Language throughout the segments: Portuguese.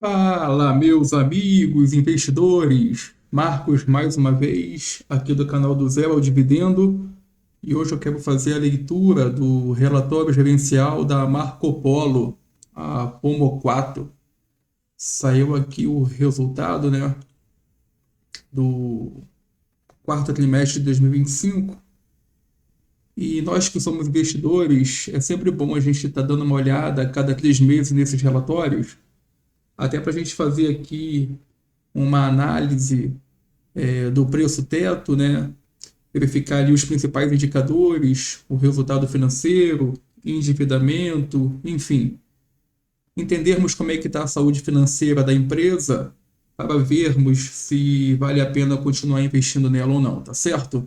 Fala, meus amigos investidores. Marcos, mais uma vez, aqui do canal do Zero ao Dividendo. E hoje eu quero fazer a leitura do relatório gerencial da Marco Polo, a Pomo 4. Saiu aqui o resultado, né, do quarto trimestre de 2025. E nós que somos investidores, é sempre bom a gente estar dando uma olhada a cada 3 meses nesses relatórios, até para a gente fazer aqui uma análise do preço teto, né? Verificar ali os principais indicadores, o resultado financeiro, endividamento, enfim, entendermos como é que está a saúde financeira da empresa para vermos se vale a pena continuar investindo nela ou não, tá certo?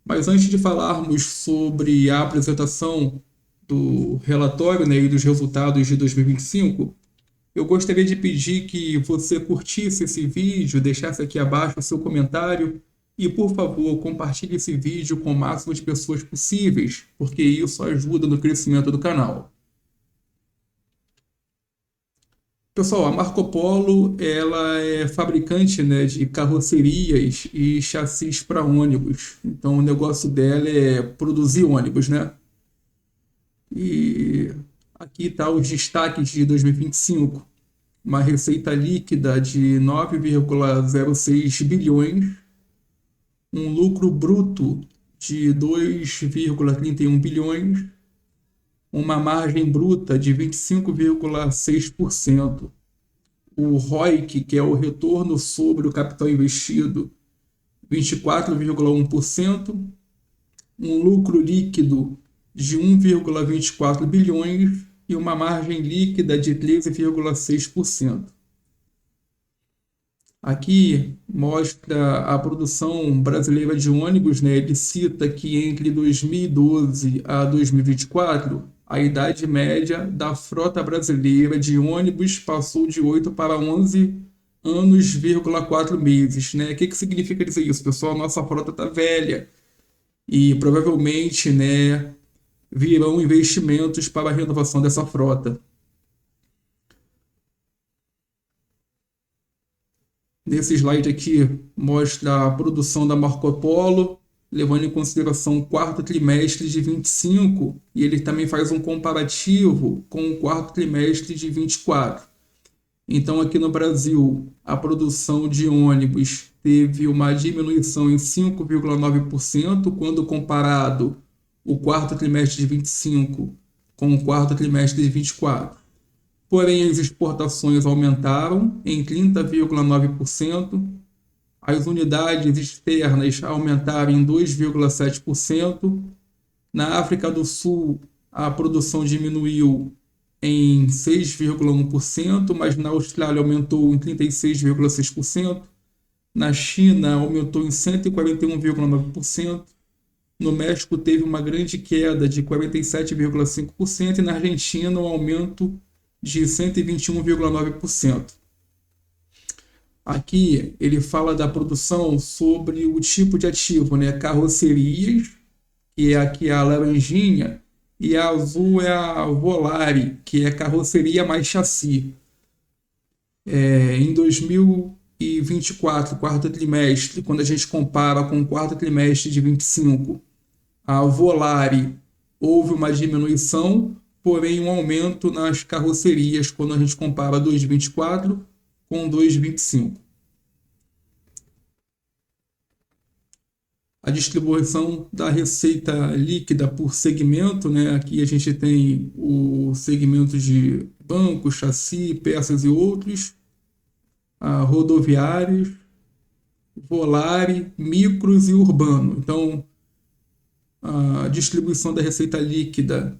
Mas antes de falarmos sobre a apresentação do relatório, né, e dos resultados de 2025, eu gostaria de pedir que você curtisse esse vídeo, deixasse aqui abaixo o seu comentário e, por favor, compartilhe esse vídeo com o máximo de pessoas possíveis, porque isso ajuda no crescimento do canal. Pessoal, a Marco Polo, ela é fabricante, né, de carrocerias e chassis para ônibus. Então, o negócio dela é produzir ônibus, né? E aqui está os destaques de 2025. Uma receita líquida de 9,06 bilhões, um lucro bruto de 2,31 bilhões, uma margem bruta de 25,6%, o ROIC, que é o retorno sobre o capital investido, 24,1%, um lucro líquido de 1,24 bilhões e uma margem líquida de 13,6%. Aqui mostra a produção brasileira de ônibus, né? Ele cita que entre 2012 a 2024, a idade média da frota brasileira de ônibus passou de 8 para 11 anos,4 meses, né? O que significa dizer isso, pessoal? Nossa frota está velha e provavelmente, né, virão investimentos para a renovação dessa frota. Nesse slide aqui mostra a produção da Marco Polo, levando em consideração o quarto trimestre de 25, e ele também faz um comparativo com o quarto trimestre de 24. Então, aqui no Brasil, a produção de ônibus teve uma diminuição em 5,9% quando comparado o quarto trimestre de 25 com o quarto trimestre de 24. Porém, as exportações aumentaram em 30,9%, as unidades externas aumentaram em 2,7%, na África do Sul a produção diminuiu em 6,1%, mas na Austrália aumentou em 36,6%, na China aumentou em 141,9%, no México teve uma grande queda de 47,5% e na Argentina um aumento de 121,9%. Aqui ele fala da produção sobre o tipo de ativo, né? Carrocerias, que é aqui a laranjinha, e a azul é a Volare, que é carroceria mais chassi. Em 2024, quarto trimestre, quando a gente compara com o quarto trimestre de 25, a Volare houve uma diminuição, porém um aumento nas carrocerias quando a gente compara 2024 com 2025. A distribuição da receita líquida por segmento, né? Aqui a gente tem o segmento de banco, chassi, peças e outros, rodoviários, Volare, micros e urbano. Então, a distribuição da receita líquida,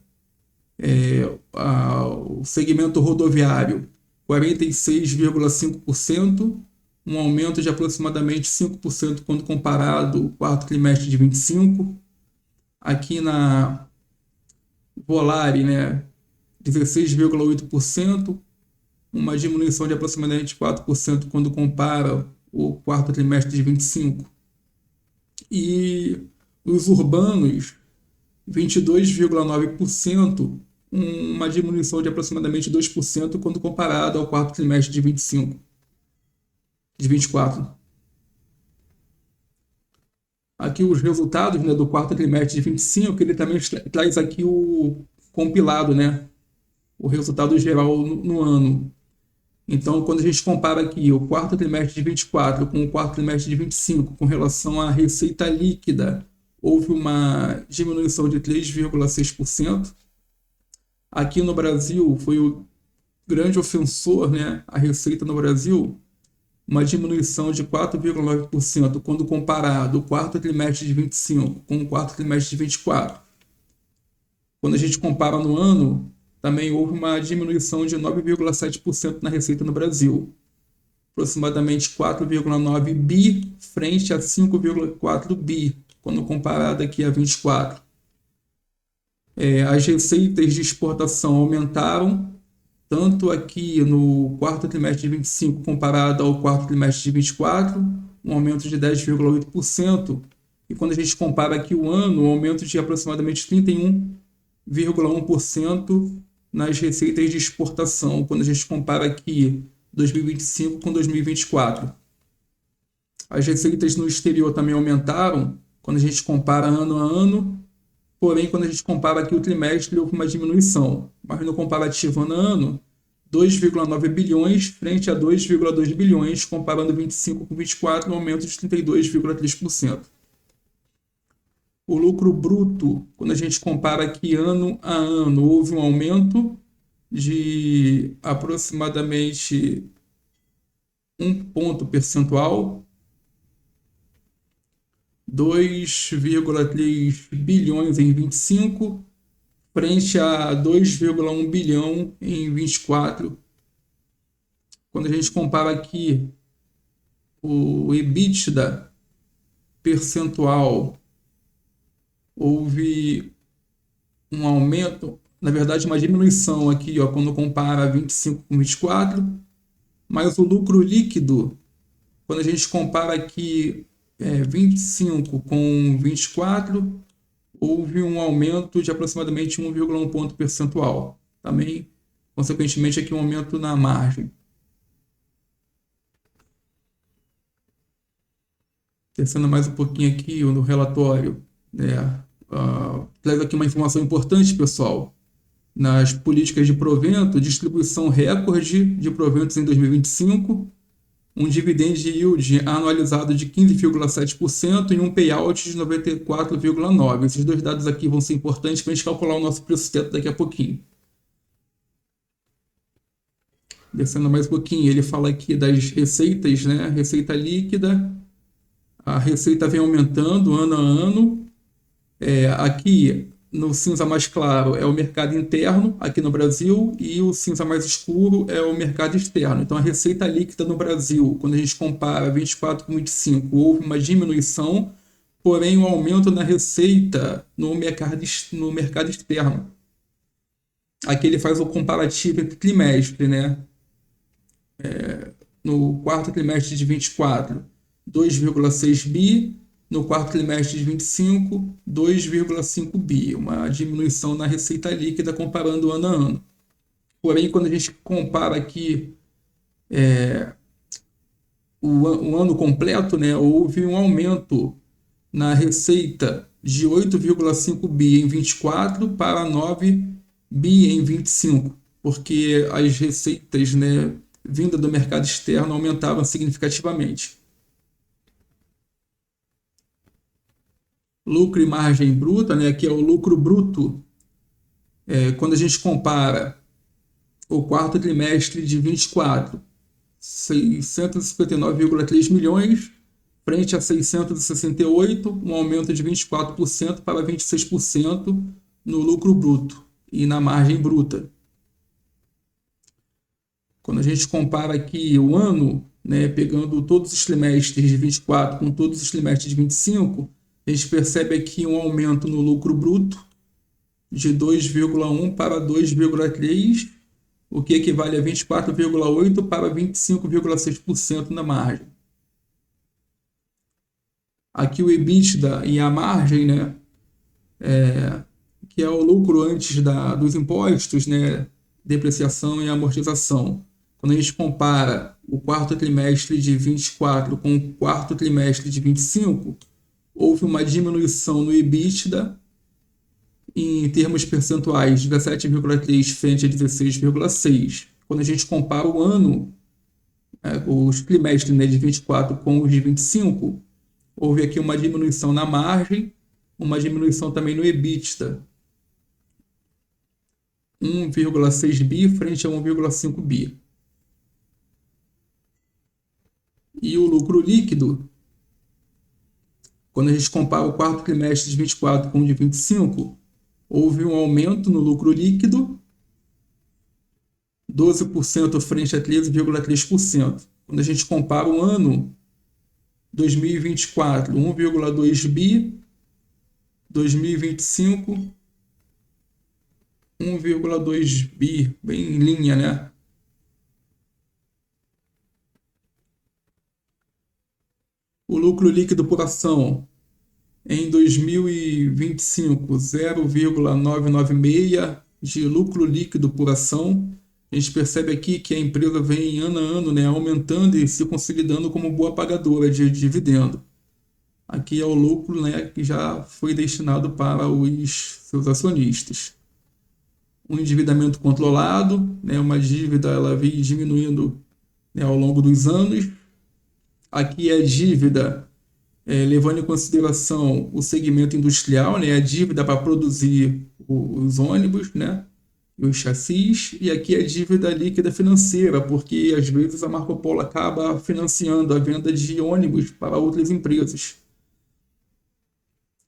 o segmento rodoviário, 46,5%, um aumento de aproximadamente 5% quando comparado ao quarto trimestre de 25. Aqui na Volare, né, 16,8%, uma diminuição de aproximadamente 4% quando compara o quarto trimestre de 25. E os urbanos, 22,9%, uma diminuição de aproximadamente 2% quando comparado ao quarto trimestre de 24. Aqui os resultados, né, do quarto trimestre de 25, ele também traz aqui o compilado, né, o resultado geral no ano. Então, quando a gente compara aqui o quarto trimestre de 24 com o quarto trimestre de 25, com relação à receita líquida, houve uma diminuição de 3,6%. Aqui no Brasil, foi o grande ofensor, né, a receita no Brasil, uma diminuição de 4,9% quando comparado o quarto trimestre de 25 com o quarto trimestre de 24. Quando a gente compara no ano, também houve uma diminuição de 9,7% na receita no Brasil, aproximadamente 4,9 bi frente a 5,4 bi, quando comparado aqui a 24. As receitas de exportação aumentaram, tanto aqui no quarto trimestre de 25 comparado ao quarto trimestre de 24, um aumento de 10,8%, e quando a gente compara aqui o ano, um aumento de aproximadamente 31,1% nas receitas de exportação, quando a gente compara aqui 2025 com 2024. As receitas no exterior também aumentaram, quando a gente compara ano a ano, porém, quando a gente compara aqui o trimestre, houve uma diminuição. Mas no comparativo ano a ano, 2,9 bilhões frente a 2,2 bilhões, comparando 25 com 24, um aumento de 32,3%. O lucro bruto, quando a gente compara aqui ano a ano, houve um aumento de aproximadamente 1 ponto percentual, 2,3 bilhões em 25, frente a 2,1 bilhão em 24. Quando a gente compara aqui o EBITDA percentual, houve um aumento, na verdade uma diminuição aqui, ó, quando compara 25 com 24, mas o lucro líquido, quando a gente compara aqui 25 com 24, houve um aumento de aproximadamente 1,1 ponto percentual. Também, consequentemente, aqui um aumento na margem. Descendo mais um pouquinho aqui no relatório, né? Traz aqui uma informação importante, pessoal. Nas políticas de provento, distribuição recorde de proventos em 2025, um dividend yield anualizado de 15,7% e um payout de 94,9%. Esses dois dados aqui vão ser importantes para a gente calcular o nosso preço teto daqui a pouquinho. Descendo mais um pouquinho, ele fala aqui das receitas, né? Receita líquida, a receita vem aumentando ano a ano. Aqui no cinza mais claro é o mercado interno aqui no Brasil e o cinza mais escuro é o mercado externo. Então a receita líquida no Brasil, quando a gente compara 24 com 25, houve uma diminuição, porém um aumento na receita no mercado externo. Aqui ele faz o comparativo entre trimestre, né? No quarto trimestre de 24, 2,6 bi. No quarto trimestre de 25, 2,5 bi, uma diminuição na receita líquida comparando ano a ano. Porém, quando a gente compara aqui o ano completo, né, houve um aumento na receita de 8,5 bi em 24 para 9 bi em 25, porque as receitas, né, vindas do mercado externo aumentaram significativamente. Lucro e margem bruta, né? Aqui é o lucro bruto. Quando a gente compara o quarto trimestre de 24, 659,3 milhões, frente a 668, um aumento de 24% para 26% no lucro bruto e na margem bruta. Quando a gente compara aqui o ano, né, pegando todos os trimestres de 24 com todos os trimestres de 25, a gente percebe aqui um aumento no lucro bruto de 2,1 para 2,3, o que equivale a 24,8 para 25,6% na margem. Aqui o EBITDA e a margem, né, que é o lucro antes dos impostos, né, depreciação e amortização. Quando a gente compara o quarto trimestre de 24 com o quarto trimestre de 25, houve uma diminuição no EBITDA em termos percentuais, 17,3 frente a 16,6. Quando a gente compara o ano, os trimestres, né, de 24 com os de 25, houve aqui uma diminuição na margem, uma diminuição também no EBITDA, 1,6 bi frente a 1,5 bi. E o lucro líquido, quando a gente compara o quarto trimestre de 24 com o de 25, houve um aumento no lucro líquido, 12% frente a 13,3%. Quando a gente compara o ano 2024, 1,2 bi, 2025, 1,2 bi, bem em linha, né? O lucro líquido por ação em 2025, 0,996 de lucro líquido por ação. A gente percebe aqui que a empresa vem ano a ano, né, aumentando e se consolidando como boa pagadora de dividendo. Aqui é o lucro, né, que já foi destinado para os seus acionistas. Um endividamento controlado, né, uma dívida ela vem diminuindo, né, ao longo dos anos. Aqui é a dívida, levando em consideração o segmento industrial, né, a dívida para produzir os ônibus, né, e os chassis, e aqui é a dívida líquida financeira, porque às vezes a Marco Polo acaba financiando a venda de ônibus para outras empresas,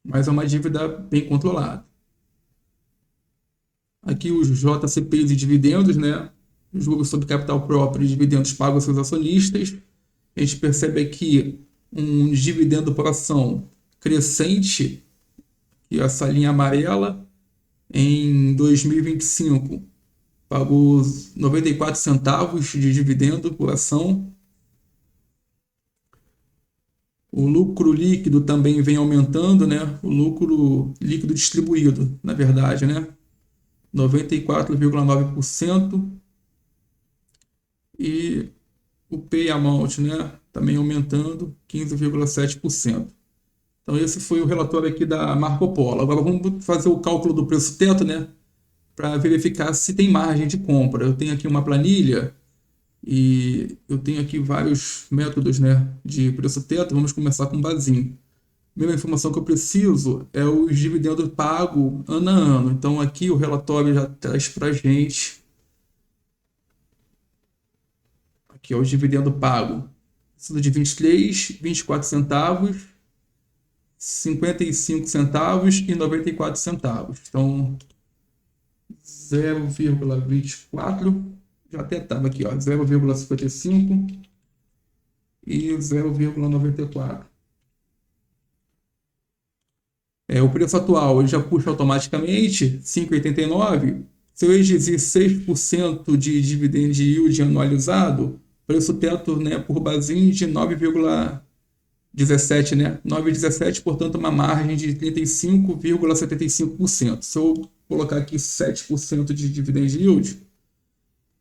mas é uma dívida bem controlada. Aqui os JCPs e dividendos, né, juros sobre capital próprio e dividendos pagos aos seus acionistas. A gente percebe aqui um dividendo por ação crescente, que é essa linha amarela, em 2025 pagou 94 centavos de dividendo por ação. O lucro líquido também vem aumentando, né? O lucro líquido distribuído, na verdade, né? 94,9%. E o pay amount, né? Também aumentando, 15,7%. Então esse foi o relatório aqui da Marco Polo. Agora vamos fazer o cálculo do preço teto, né? Para verificar se tem margem de compra. Eu tenho aqui uma planilha e eu tenho aqui vários métodos, né, de preço teto. Vamos começar com o Bazin. A primeira informação que eu preciso é o dividendo pago ano a ano. Então aqui o relatório já traz para a gente. Aqui é o dividendo pago. Preciso de 23, 24 centavos, 55 centavos e 94 centavos. Então 0,24, já até estava aqui, ó, 0,55 e 0,94. O preço atual ele já puxa automaticamente 5,89. Se eu exigir 6% de dividend yield anualizado, preço teto, né, por Bazin de 9,17, né? 9,17, portanto, uma margem de 35,75%. Se eu colocar aqui 7% de dividend yield,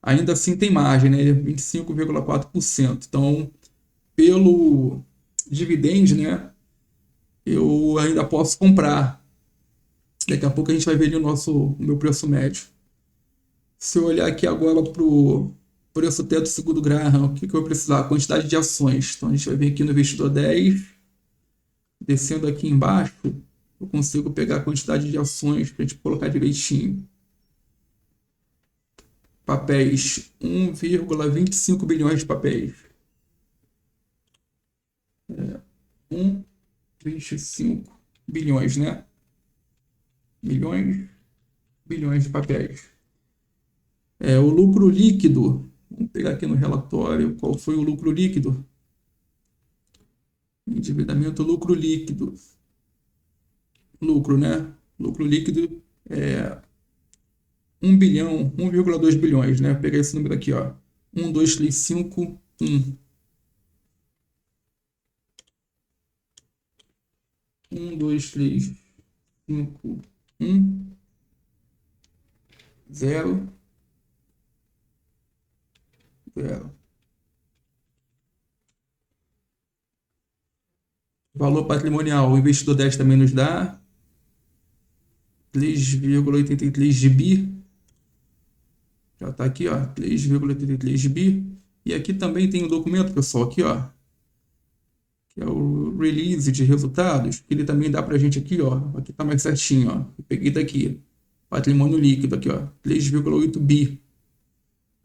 ainda assim tem margem, né? 25,4%. Então, pelo dividend, né, eu ainda posso comprar. Daqui a pouco a gente vai ver ali o meu preço médio. Se eu olhar aqui agora para o preço teto segundo Graham, o que eu vou precisar? A quantidade de ações. Então a gente vai vir aqui no investidor 10, descendo aqui embaixo, eu consigo pegar a quantidade de ações para a gente colocar direitinho. Papéis, 1,25 bilhões de papéis. 1,25 bilhões, né? Milhões, bilhões de papéis. O lucro líquido, vamos pegar aqui no relatório qual foi o lucro líquido. Endividamento, lucro líquido. Lucro, né? Lucro líquido é 1 bilhão, 1,2 bilhões, né? Vou pegar esse número aqui, ó. 1, 2, 3, 5, 1. 1, 2, 3, 5, 1. 0, 0. Valor patrimonial, o investidor 10 também nos dá 3,83 GB. Já está aqui, ó, 3,83 GB. E aqui também tem um documento, pessoal, aqui, ó, que é o release de resultados, que ele também dá pra gente aqui, ó. Aqui tá mais certinho, ó. Eu peguei daqui. Patrimônio líquido aqui, ó, 3,8 bi.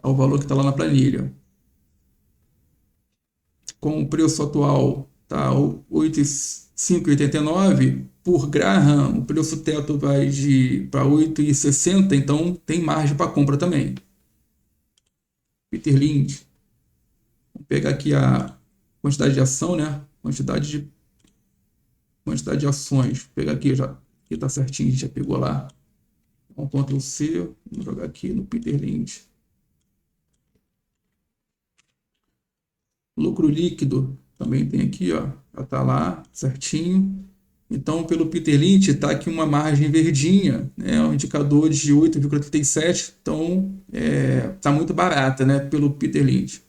É o valor que está lá na planilha. Com o preço atual, tá 5,89 por Graham, o preço teto vai para 8,60, então tem margem para compra também. Peter Lynch. Vamos pegar aqui a quantidade de ação, né? Quantidade de ações. Vou pegar aqui, já aqui tá certinho, a gente já pegou lá. Um Ctrl C, vamos jogar aqui no Peter Lynch. Lucro líquido também tem aqui, ó, já tá lá certinho. Então, pelo Peter Lynch, tá aqui uma margem verdinha, né, um indicador de 8,37, então tá muito barata, né, pelo Peter Lynch.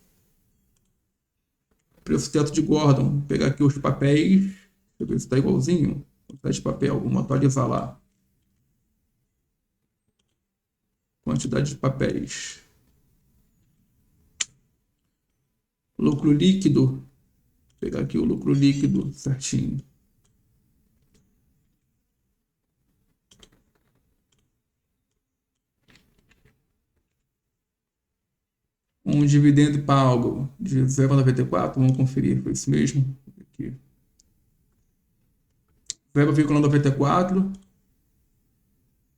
Preço teto de Gordon, vou pegar aqui os papéis, deixa eu ver se tá igualzinho. Quantidade de papel, vamos atualizar lá. Quantidade de papéis. Lucro líquido, vou pegar aqui o lucro líquido certinho. Um dividendo pago de 0,94, vamos conferir, foi isso mesmo? Aqui. 0,94.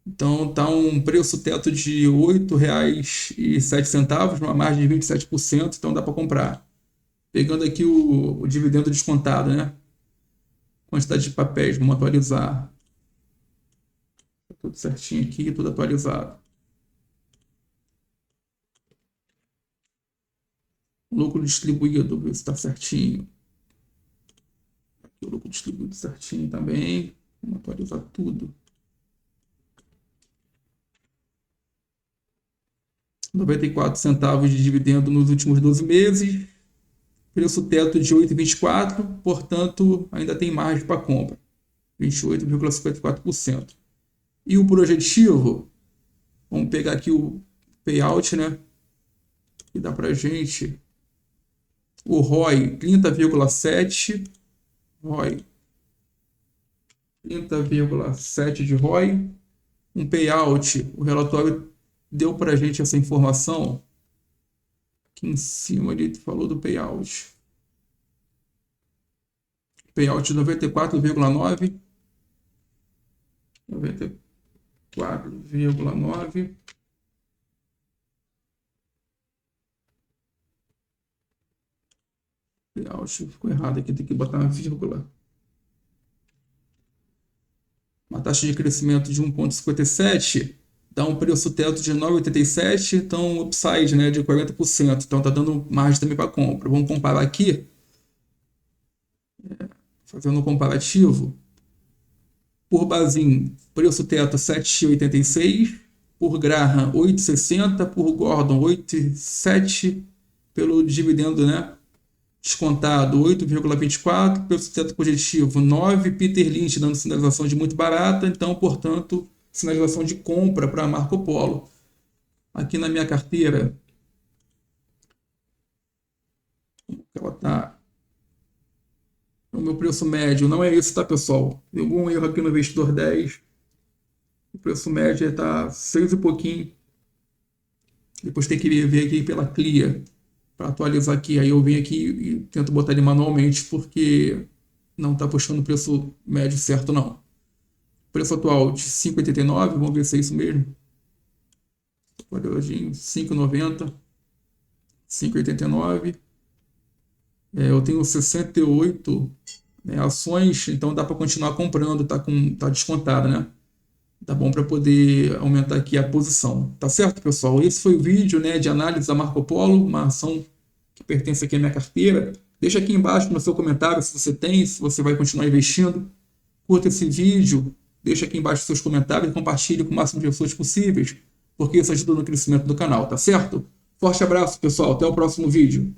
Então tá um preço teto de R$ 8,07, uma margem de 27%, então dá para comprar. Pegando aqui o dividendo descontado, né? Quantidade de papéis, vamos atualizar. Tá tudo certinho aqui, tudo atualizado. Lucro distribuído, ver se está certinho. Aqui o lucro distribuído certinho também. Vamos atualizar tudo. 94 centavos de dividendo nos últimos 12 meses. Preço teto de 8,24, portanto, ainda tem margem para compra. 28,54%. E o projetivo, vamos pegar aqui o payout, né? Que dá para gente. O ROI, 30,7. ROI, 30,7 de ROI. Um payout, o relatório deu para gente essa informação. Aqui em cima ele falou do payout. Payout 94,9. 94,9. Payout ficou errado aqui, tem que botar uma vírgula. Uma taxa de crescimento de 1,57 dá um preço teto de 9,87, então upside, né, de 40%. Então tá dando margem também para compra. Vamos comparar aqui, fazendo um comparativo. Por Bazin, preço teto 7,86, por Graham 8,60, por Gordon 8,7, pelo dividendo, né, descontado 8,24, preço teto projetivo 9, Peter Lynch dando sinalização de muito barata, então, portanto, sinalização de compra para Marco Polo. Aqui na minha carteira, ela tá, o meu preço médio não é esse, tá, pessoal? Deu algum erro aqui no investidor 10. O preço médio está 6 e pouquinho. Depois tem que ver aqui pela Clear para atualizar aqui. Aí eu venho aqui e tento botar ele manualmente porque não está puxando o preço médio certo, não. Preço atual de 5,89, vamos ver se é isso mesmo. Olhadinho, 5,90, 5,89. Eu tenho 68, né, ações, então dá para continuar comprando, tá descontado, né? Tá bom para poder aumentar aqui a posição. Tá certo, pessoal? Esse foi o vídeo, né, de análise da Marco Polo, uma ação que pertence aqui à minha carteira. Deixa aqui embaixo no seu comentário se você tem, se você vai continuar investindo. Curta esse vídeo, deixa aqui embaixo seus comentários e compartilhe com o máximo de pessoas possíveis. porque isso ajuda no crescimento do canal, tá certo? Forte abraço, pessoal. Até o próximo vídeo.